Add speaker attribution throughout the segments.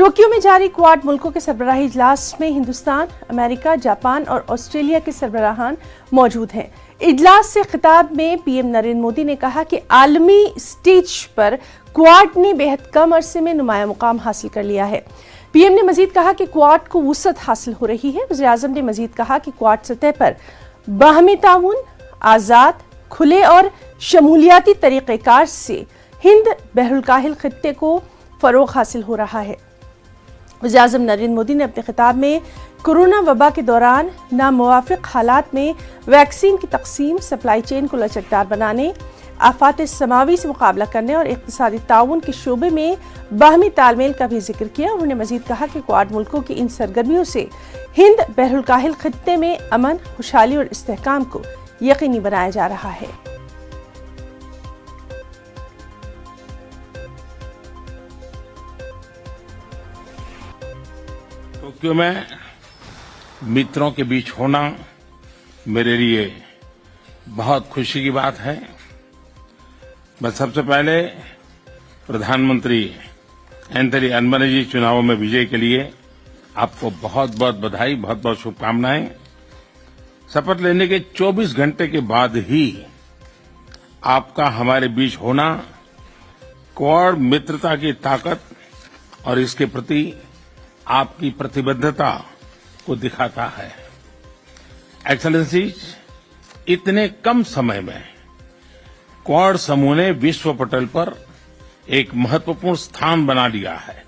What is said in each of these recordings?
Speaker 1: Tokyo में जारी quad मुल्कों के सरबराही इजलास में हिंदुस्तान, अमेरिका, जापान और ऑस्ट्रेलिया के सरबराहान मौजूद हैं। इजलास से खिताब में पीएम नरेंद्र मोदी ने कहा कि आलमी स्टेज पर क्वाड ने बेहद कम अरसे में नुमाया मुकाम हासिल कर लिया है। पीएम ने मजीद कहा कि क्वाड को वुसअत हासिल हो रही है। वज़ीर-ए-आज़म ने मजीद कहा कि क्वाड सतह पर बाहमी ताउन, आज़ाद, खुले और शमूलियाती तरीक़ेकार से हिंद बहरुल खित्ते को फरोग हासिल हो रहा है। वज़ीर-ए-आज़म नरेंद्र मोदी ने अपने खिताब में कोरोना वबा के दौरान नामुवाफिक हालात में वैक्सीन की तकसीम, सप्लाई चेन को लचकदार बनाने, आफात समावी से मुकाबला करने और इक़्तिसादी ताउन के शोबे में बाहमी तालमेल का भी जिक्र किया। उन्होंने मजीद कहा कि क्वाड मुल्कों की इन सरगर्मियों से हिंद बहरुल खित्ते में अमन, खुशहाली और इस्तेहकाम को यकीनी बनाया जा रहा है।
Speaker 2: टोक्यो में मित्रों के बीच होना मेरे लिए बहुत खुशी की बात है। मैं सबसे पहले प्रधानमंत्री एंथनी अल्बनीज़ जी चुनावों में विजय के लिए आपको बहुत बहुत बधाई, बहुत बहुत शुभकामनाएं। शपथ लेने के 24 घंटे के बाद ही आपका हमारे बीच होना क्वाड मित्रता की ताकत और इसके प्रति आपकी प्रतिबद्धता को दिखाता है। एक्सेलेंसीज, इतने कम समय में क्वाड समूह ने विश्व पटल पर एक महत्वपूर्ण स्थान बना लिया है।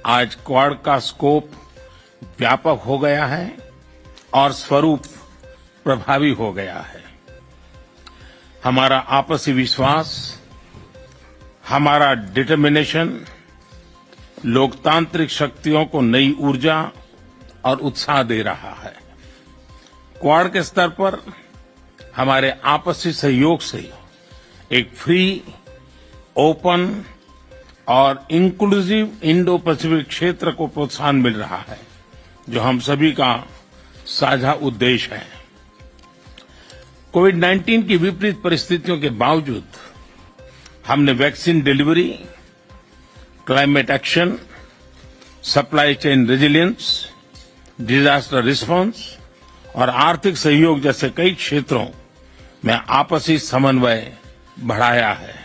Speaker 2: आज क्वाड का स्कोप व्यापक हो गया है और स्वरूप प्रभावी हो गया है। हमारा आपसी विश्वास, हमारा डिटर्मिनेशन लोकतांत्रिक शक्तियों को नई ऊर्जा और उत्साह दे रहा है। क्वाड के स्तर पर हमारे आपसी सहयोग से एक फ्री, ओपन और इंक्लूसिव इंडो पैसिफिक क्षेत्र को प्रोत्साहन मिल रहा है, जो हम सभी का साझा उद्देश्य है। कोविड-19 की विपरीत परिस्थितियों के बावजूद हमने vaccine delivery, climate action, supply chain resilience, disaster response और आर्थिक सहयोग जैसे कई क्षेत्रों में आपसी समन्वय बढ़ाया है।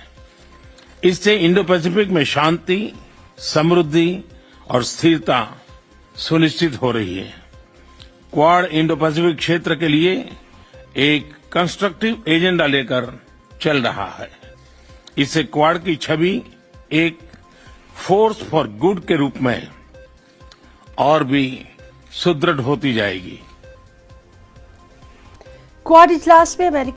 Speaker 2: इससे इंडो पैसिफिक में शांति, समृद्धि और स्थिरता सुनिश्चित हो रही है। क्वाड इंडो पैसिफिक क्षेत्र के लिए एक कंस्ट्रक्टिव एजेंडा लेकर चल रहा है। इससे क्वाड की छवि एक फोर्स फॉर गुड के रूप में और भी सुदृढ़ होती जाएगी।
Speaker 1: क्वाड इजलास में अमेरिका